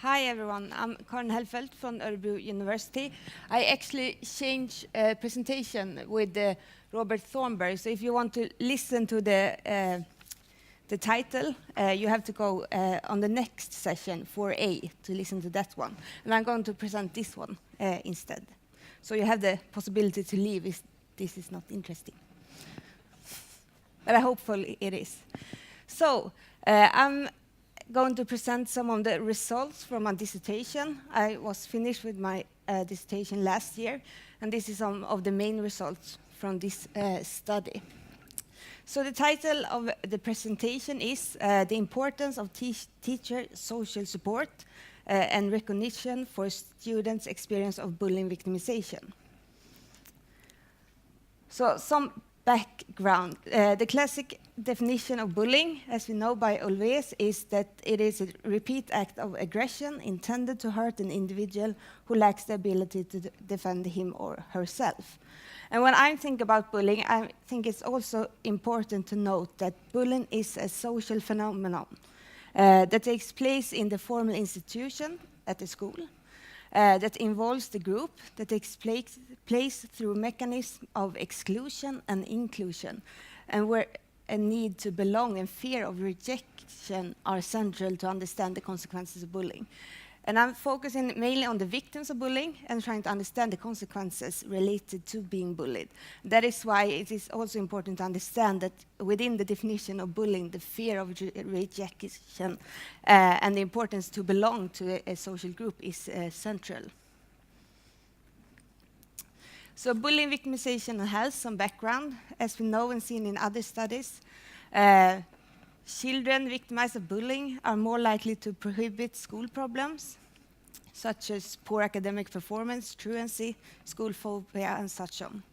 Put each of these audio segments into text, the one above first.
Hi everyone, I'm Karin Hellfeldt from Örebro University. I actually changed presentation with Robert Thornberg, so if you want to listen to the title, you have to go on the next session, 4A, to listen to that one. And I'm going to present this one instead. So you have the possibility to leave if this is not interesting. But hopefully it is. So I'm going to present some of the results from my dissertation. I was finished with my dissertation last year, and this is some of the main results from this study. So the title of the presentation is The Importance of Teacher Social Support and Recognition for Students' Experience of Bullying Victimization. So some background. The classic definition of bullying, as we know by Olves, is that it is a repeat act of aggression intended to hurt an individual who lacks the ability to defend him or herself. And when I think about bullying, I think it's also important to note that bullying is a social phenomenon that takes place in the formal institution at the school, that involves the group, that takes place through mechanisms of exclusion and inclusion, and where a need to belong and fear of rejection are central to understand the consequences of bullying. And I'm focusing mainly on the victims of bullying and trying to understand the consequences related to being bullied. That is why it is also important to understand that within the definition of bullying, the fear of rejection and the importance to belong to a social group is central. So bullying victimization has some background. As we know and seen in other studies, children victimized of bullying are more likely to prohibit school problems, such as poor academic performance, truancy, school phobia, and such on.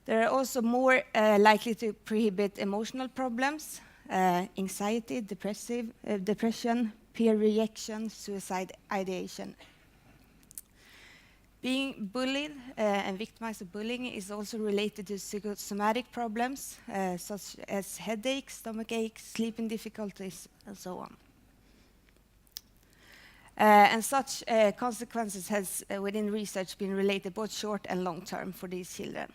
They are also more likely to prohibit emotional problems, anxiety, depression, peer rejection, suicide ideation. Being bullied and victimized of bullying is also related to psychosomatic problems, such as headaches, stomach aches, sleeping difficulties, and so on. And such consequences has, within research, been related both short and long term for these children.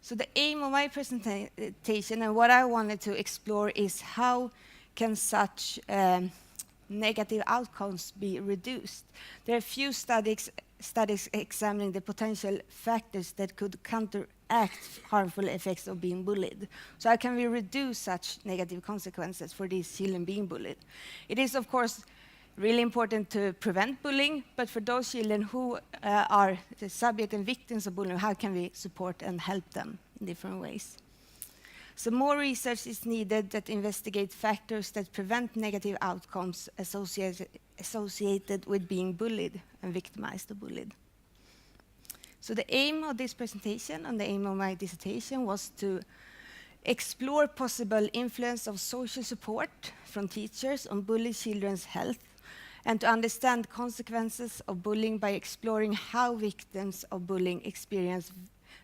So the aim of my presentation and what I wanted to explore is how can such negative outcomes be reduced. There are few studies examining the potential factors that could counteract harmful effects of being bullied. So how can we reduce such negative consequences for these children being bullied? It is, of course, really important to prevent bullying, but for those children who are the subject and victims of bullying, how can we support and help them in different ways? So more research is needed that investigate factors that prevent negative outcomes associated with being bullied and victimized or bullied. So the aim of this presentation and the aim of my dissertation was to explore possible influence of social support from teachers on bullied children's health, and to understand consequences of bullying by exploring how victims of bullying experience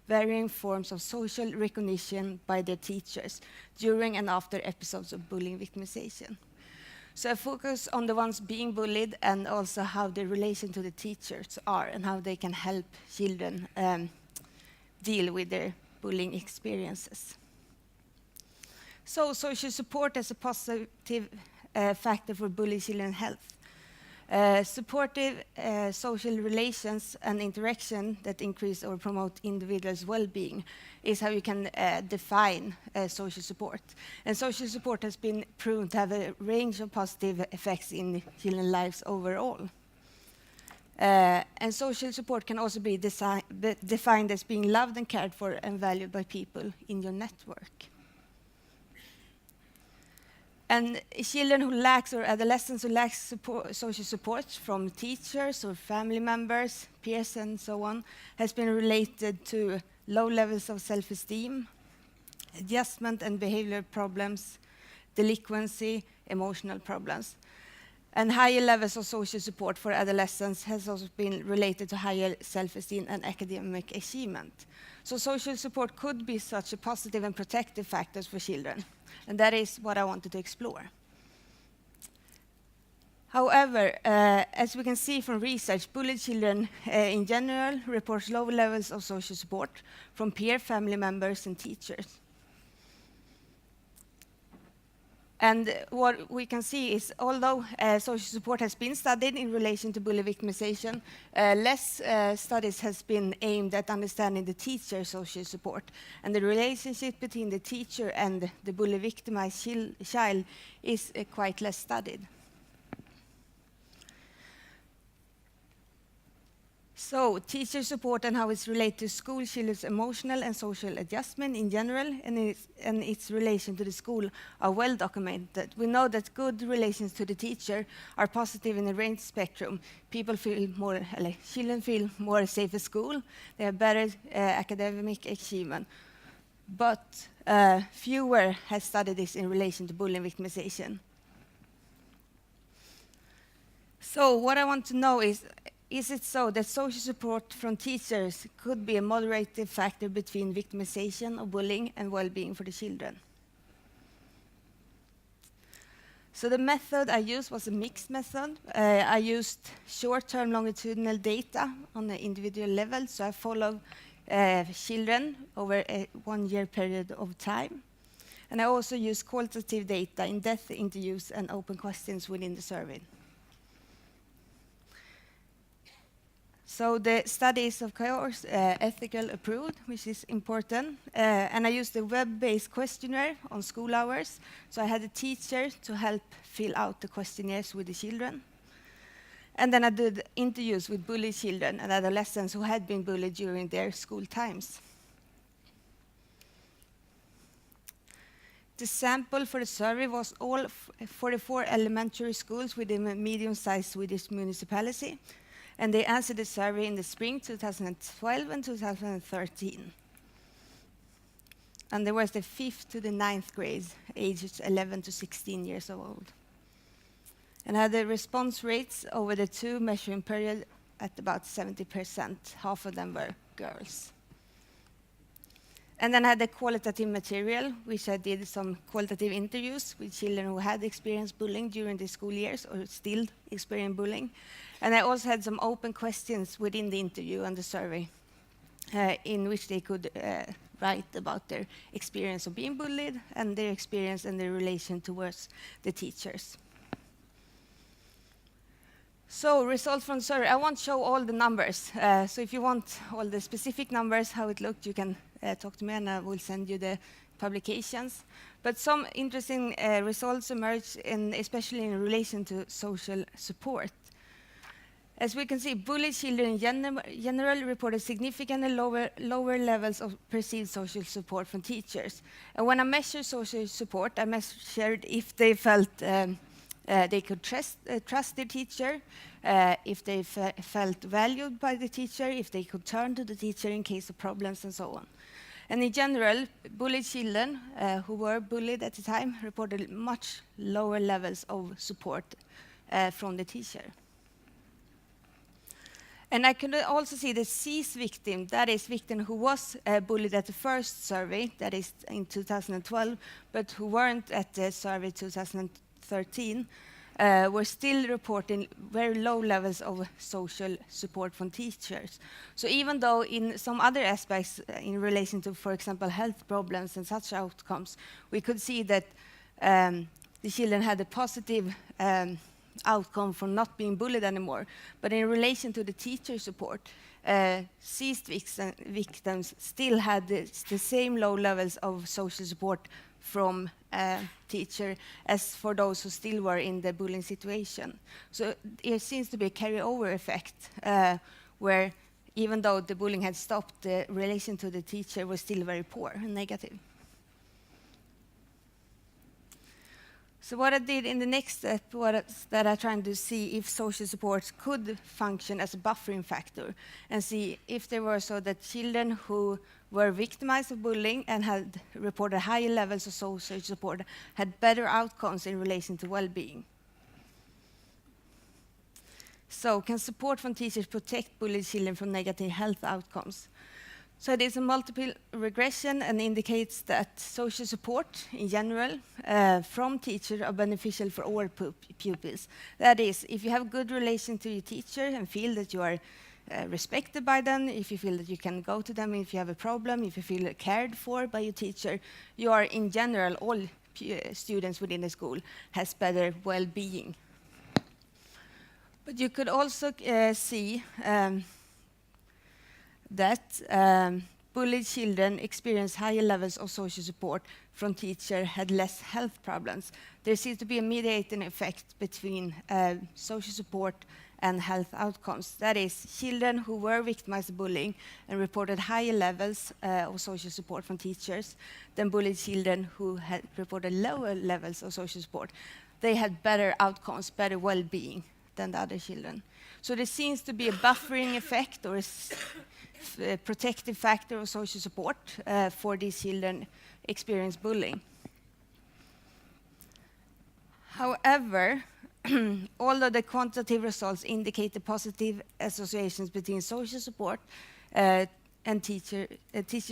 varying forms of social recognition by their teachers during and after episodes of bullying victimization. So I focus on the ones being bullied and also how the relation to the teachers are and how they can help children deal with their bullying experiences. So social support as a positive factor for bullied children's health. Supportive social relations and interaction that increase or promote individuals' well-being is how you can define social support. And social support has been proven to have a range of positive effects in children's lives overall. And social support can also be defined as being loved and cared for and valued by people in your network. And children who lack or adolescents who lack social support from teachers or family members, peers and so on, has been related to low levels of self-esteem, adjustment and behavioral problems, delinquency, emotional problems. And higher levels of social support for adolescents has also been related to higher self-esteem and academic achievement. So social support could be such a positive and protective factors for children. And that is what I wanted to explore. However, as we can see from research, bullied children in general report low levels of social support from peer, family members, and teachers. And what we can see is, although social support has been studied in relation to bully victimization, less studies has been aimed at understanding the teacher's social support. And the relationship between the teacher and the bully victimized child is quite less studied. So, teacher support and how it's related to school children's emotional and social adjustment in general, and its relation to the school are well documented. We know that good relations to the teacher are positive in a range spectrum. People feel more, children feel more safe at school, they have better academic achievement. But fewer have studied this in relation to bullying victimization. So what I want to know is it so that social support from teachers could be a moderative factor between victimization of bullying and well-being for the children? So the method I used was a mixed method. I used short-term longitudinal data on the individual level, so I followed children over a 1-year period of time. And I also used qualitative data, in-depth interviews, and open questions within the survey. So the study is, of course, ethical approved, which is important. And I used a web-based questionnaire on school hours. So I had a teacher to help fill out the questionnaires with the children. And then I did interviews with bullied children and adolescents who had been bullied during their school times. The sample for the survey was all 44 elementary schools within a medium-sized Swedish municipality. And they answered the survey in the spring 2012 and 2013. And there was the 5th to the 9th grades, ages 11 to 16 years old. And had the response rates over the 2 measuring period at about 70%. Half of them were girls. And then I had the qualitative material, which I did some qualitative interviews with children who had experienced bullying during the school years or still experience bullying. And I also had some open questions within the interview and the survey in which they could write about their experience of being bullied and their experience and their relation towards the teachers. So results from the survey, I won't show all the numbers. So if you want all the specific numbers, how it looked, you can talk to me and I will send you the publications. But some interesting results emerged, especially in relation to social support. As we can see, bullied children in general reported significantly lower levels of perceived social support from teachers. And when I measured social support, I measured if they felt they could trust their teacher, if they felt valued by the teacher, if they could turn to the teacher in case of problems, and so on. And in general, bullied children who were bullied at the time reported much lower levels of support from the teacher. And I could also see the seized victim, that is victim who was bullied at the first survey, that is in 2012, but who weren't at the survey 2013, were still reporting very low levels of social support from teachers. So even though in some other aspects in relation to, for example, health problems and such outcomes, we could see that the children had a positive outcome from not being bullied anymore. But in relation to the teacher support, seized victims still had the same low levels of social support from teacher as for those who still were in the bullying situation. So it seems to be a carryover effect where even though the bullying had stopped, the relation to the teacher was still very poor and negative. So what I did in the next step was that I tried to see if social support could function as a buffering factor and see if there were so that children who were victimized of bullying and had reported higher levels of social support had better outcomes in relation to well-being. So can support from teachers protect bullied children from negative health outcomes? So it is a multiple regression and indicates that social support in general from teachers are beneficial for all pupils. That is, if you have a good relation to your teacher and feel that you are respected by them, if you feel that you can go to them if you have a problem, if you feel cared for by your teacher, you are in general, all students within the school has better well-being. But you could also see that bullied children experience higher levels of social support from teachers had less health problems. There seems to be a mediating effect between social support and health outcomes. That is, children who were victimized of bullying and reported higher levels of social support from teachers than bullied children who had reported lower levels of social support. They had better outcomes, better well-being than the other children. So there seems to be a buffering effect or a protective factor of social support for these children experience bullying. However, although the quantitative results indicate the positive associations between social support and teacher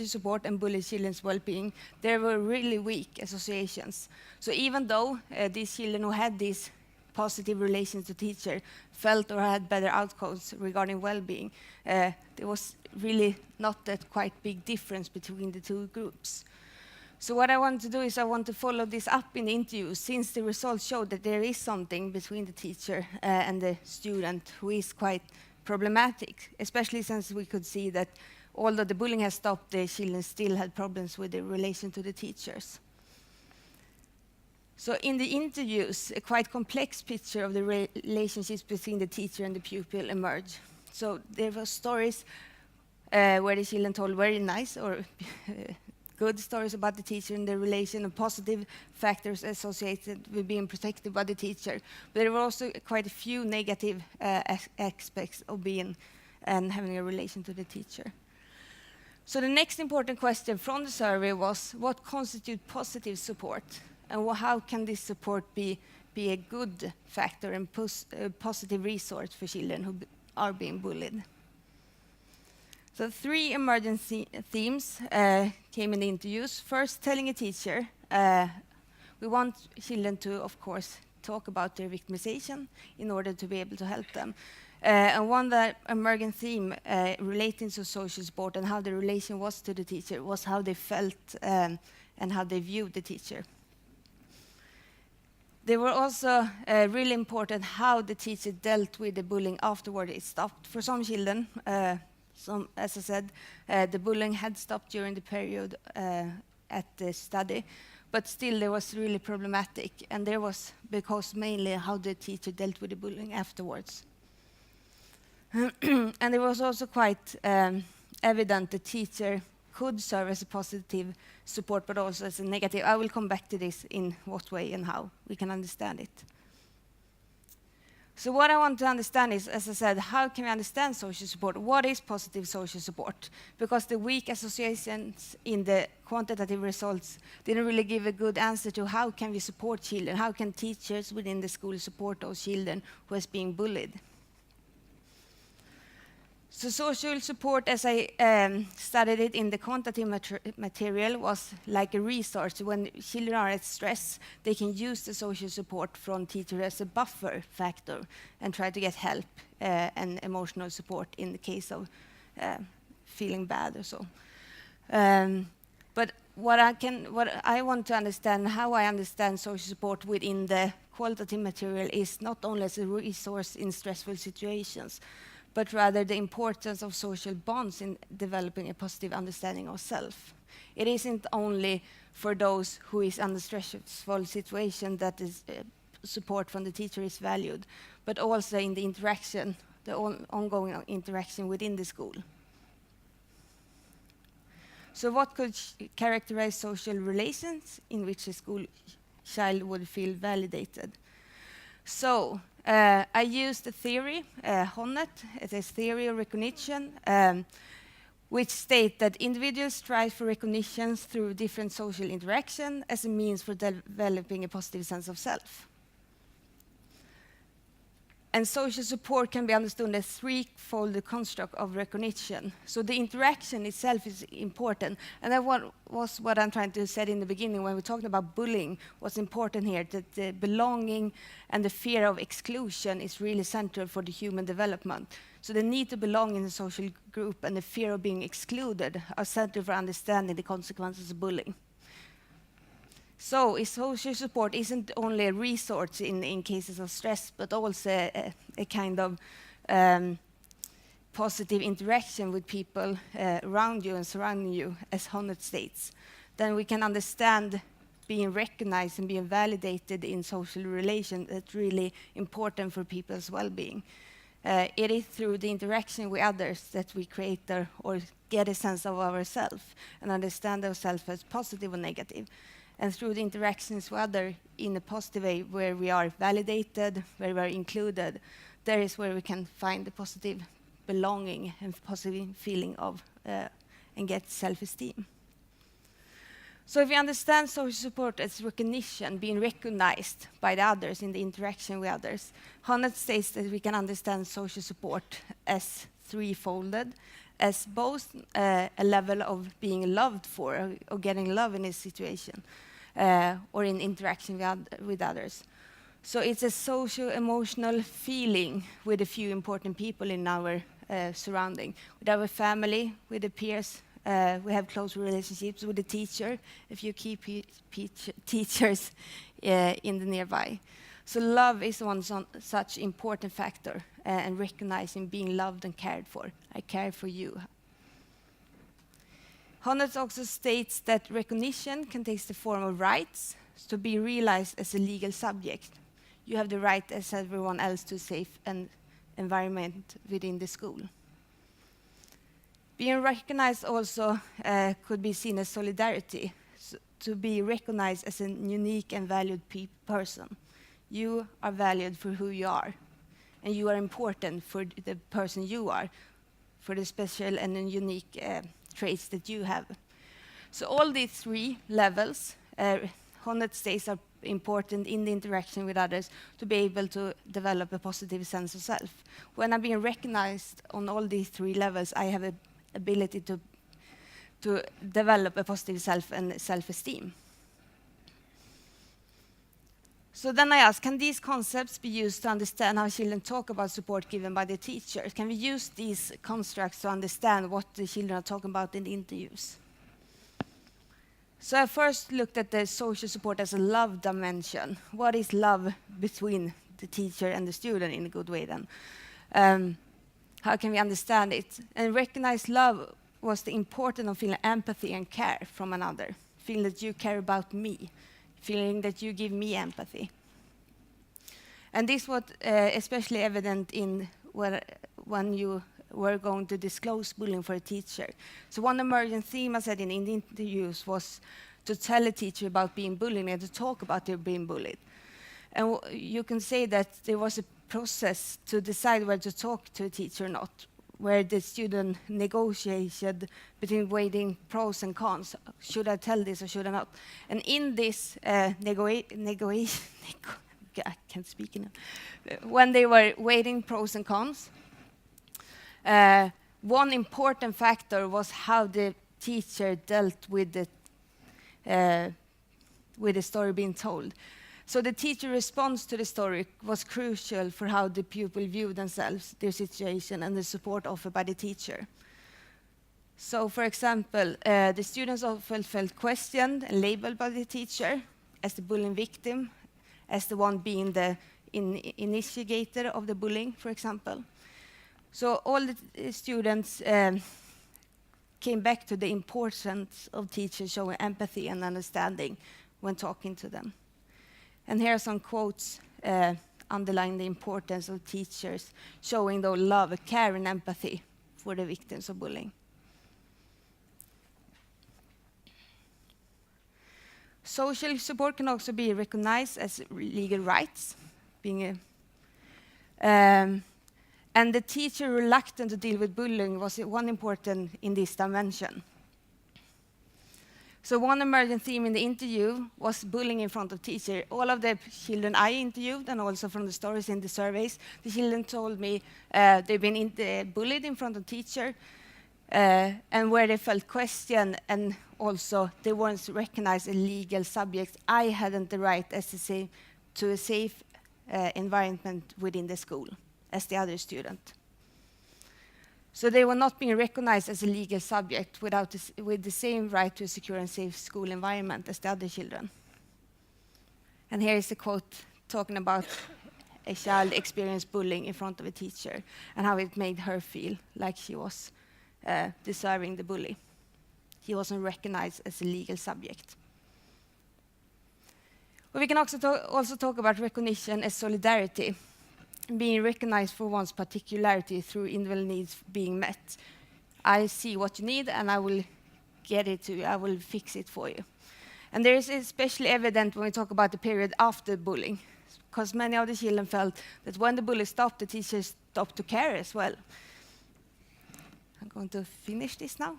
support and bullied children's well-being, there were really weak associations. So even though these children who had these positive relations to teacher felt or had better outcomes regarding well-being, there was really not that quite big difference between the two groups. So what I want to do is I want to follow this up in the interview, since the results show that there is something between the teacher and the student who is quite problematic, especially since we could see that although the bullying has stopped, the children still had problems with the relation to the teachers. So in the interviews, a quite complex picture of the relationships between the teacher and the pupil emerged. So there were stories where the children told very nice or good stories about the teacher and the relation and positive factors associated with being protected by the teacher. But there were also quite a few negative aspects of being and having a relation to the teacher. So the next important question from the survey was, what constitutes positive support? And how can this support be a good factor and a positive resource for children who are being bullied? So 3 emergent themes came in the interviews. First, telling a teacher. We want children to, of course, talk about their victimization in order to be able to help them. And one that emergent theme relating to social support and how the relation was to the teacher was how they felt and how they viewed the teacher. They were also really important how the teacher dealt with the bullying afterward it stopped. For some children, as I said, the bullying had stopped during the period at the study, but still there was really problematic, and there was because mainly how the teacher dealt with the bullying afterwards. And it was also quite evident the teacher could serve as a positive support, but also as a negative. I will come back to this in what way and how we can understand it. So what I want to understand is, as I said, how can we understand social support? What is positive social support? Because the weak associations in the quantitative results didn't really give a good answer to how can we support children? How can teachers within the school support those children who is being bullied? So social support, as I studied it in the quantitative material, was like a resource. When children are at stress, they can use the social support from teachers as a buffer factor and try to get help and emotional support in the case of feeling bad or so. But what I want to understand, how I understand social support within the qualitative material is not only as a resource in stressful situations, but rather the importance of social bonds in developing a positive understanding of self. It isn't only for those who is under stressful situation that is support from the teacher is valued, but also in the interaction, the ongoing interaction within the school. So what could characterize social relations in which a school child would feel validated? So I used the theory, Honnet, it is theory of recognition, which state that individuals strive for recognition through different social interaction as a means for developing a positive sense of self. And social support can be understood as threefold construct of recognition. So the interaction itself is important. And that was what I'm trying to say in the beginning when we talked about bullying. What's important here, that the belonging and the fear of exclusion is really central for the human development. So the need to belong in a social group and the fear of being excluded are central for understanding the consequences of bullying. So social support isn't only a resource in cases of stress, but also a kind of positive interaction with people around you and surrounding you, as Honneth states. Then we can understand being recognized and being validated in social relations. That's really important for people's well-being. It is through the interaction with others that we create or get a sense of ourselves and understand ourselves as positive or negative. And through the interactions with others in a positive way, where we are validated, where we are included, there is where we can find the positive belonging and positive feeling of and get self-esteem. So if we understand social support as recognition, being recognized by the others in the interaction with others, Honneth states that we can understand social support as threefolded, as both a level of being loved for or getting love in a situation or in interaction with others. So it's a social emotional feeling with a few important people in our surrounding, with our family, with the peers. We have close relationships with the teacher, if you keep teachers in the nearby. So love is one such important factor, and recognizing being loved and cared for. I care for you. Honneth also states that recognition can take the form of rights, to be realized as a legal subject. You have the right as everyone else to a safe environment within the school. Being recognized also could be seen as solidarity, so to be recognized as a unique and valued person. You are valued for who you are, and you are important for the person you are, for the special and unique traits that you have. So all these three levels, Honneth states, are important in the interaction with others to be able to develop a positive sense of self. When I'm being recognized on all these three levels, I have an ability to develop a positive self and self-esteem. So then I ask, can these concepts be used to understand how children talk about support given by the teachers? Can we use these constructs to understand what the children are talking about in the interviews? So I first looked at the social support as a love dimension. What is love between the teacher and the student in a good way then? How can we understand it? And recognize love was the importance of feeling empathy and care from another, feeling that you care about me, feeling that you give me empathy. And this was especially evident in when you were going to disclose bullying for a teacher. So one emerging theme I said in the interviews was to tell a teacher about being bullied and to talk about their being bullied. And you can say that there was a process to decide whether to talk to a teacher or not, where the student negotiated between weighing pros and cons. Should I tell this or should I not? And in this negotiation, I can't speak enough. When they were weighing pros and cons, one important factor was how the teacher dealt with the story being told. So the teacher response to the story was crucial for how the pupil viewed themselves, their situation, and the support offered by the teacher. So, for example, the students often felt questioned and labeled by the teacher as the bullying victim, as the one being the initiator of the bullying, for example. So all the students came back to the importance of teachers showing empathy and understanding when talking to them. And here are some quotes underlying the importance of teachers showing the love, care, and empathy for the victims of bullying. Social support can also be recognized as legal rights, and the teacher reluctant to deal with bullying was one important in this dimension. So one emerging theme in the interview was bullying in front of teacher. All of the children I interviewed, and also from the stories in the surveys, the children told me they've been bullied in front of teacher, and where they felt questioned, and also they weren't recognized as legal subjects. I hadn't the right to a safe environment within the school as the other student. So they were not being recognized as a legal subject with the same right to a secure and safe school environment as the other children. And here is a quote talking about a child experienced bullying in front of a teacher and how it made her feel like she was deserving the bully. He wasn't recognized as a legal subject. But we can also talk about recognition as solidarity, being recognized for one's particularity through individual needs being met. I see what you need and I will get it to you, I will fix it for you. And there is especially evident when we talk about the period after bullying, because many of the children felt that when the bully stopped, the teachers stopped to care as well. I'm going to finish this now.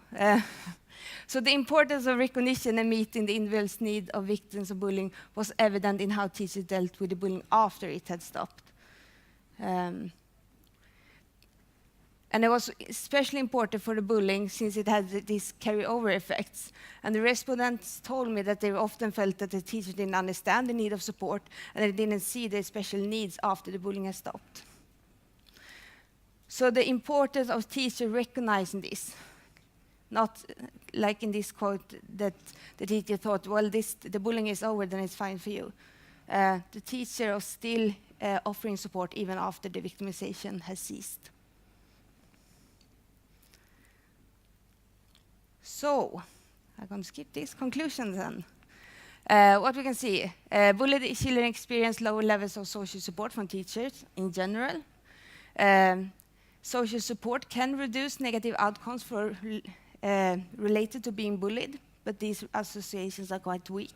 So the importance of recognition and meeting the individual's need of victims of bullying was evident in how teachers dealt with the bullying after it had stopped. And it was especially important for the bullying since it had these carryover effects. And the respondents told me that they often felt that the teacher didn't understand the need of support and they didn't see their special needs after the bullying had stopped. So the importance of teacher recognizing this, not like in this quote that the teacher thought, well, the bullying is over, then it's fine for you. The teacher was still offering support even after the victimization has ceased. So, I'm going to skip this conclusion then. What we can see, bullied children experience lower levels of social support from teachers in general. Social support can reduce negative outcomes related to being bullied, but these associations are quite weak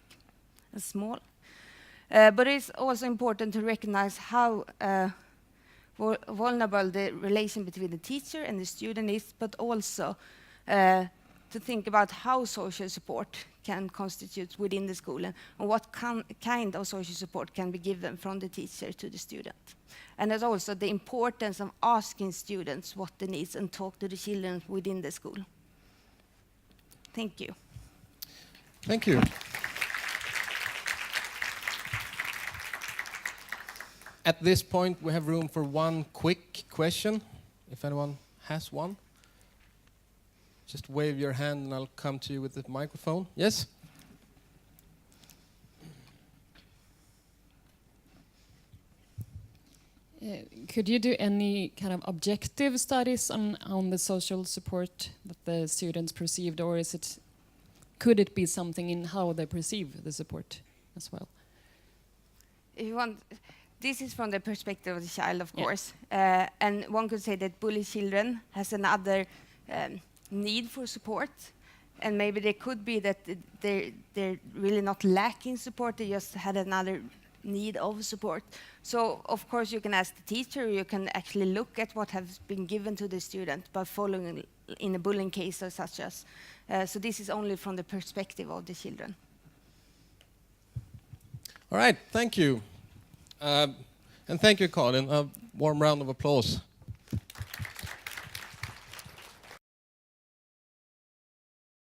and small. But it's also important to recognize how vulnerable the relation between the teacher and the student is, but also to think about how social support can constitute within the school and what kind of social support can be given from the teacher to the student. And there's also the importance of asking students what they need and talk to the children within the school. Thank you. Thank you. At this point, we have room for one quick question, if anyone has one. Just wave your hand and I'll come to you with the microphone. Yes? Could you do any kind of objective studies on the social support that the students perceived, or could it be something in how they perceive the support as well? If you want, this is from the perspective of the child, of course. And one could say that bullied children has another need for support. And maybe they could be that they're really not lacking support, they just had another need of support. So, of course, you can ask the teacher, you can actually look at what has been given to the student by following in a bullying case or such as. So this is only from the perspective of the children. All right, thank you. And thank you, Karin. A warm round of applause.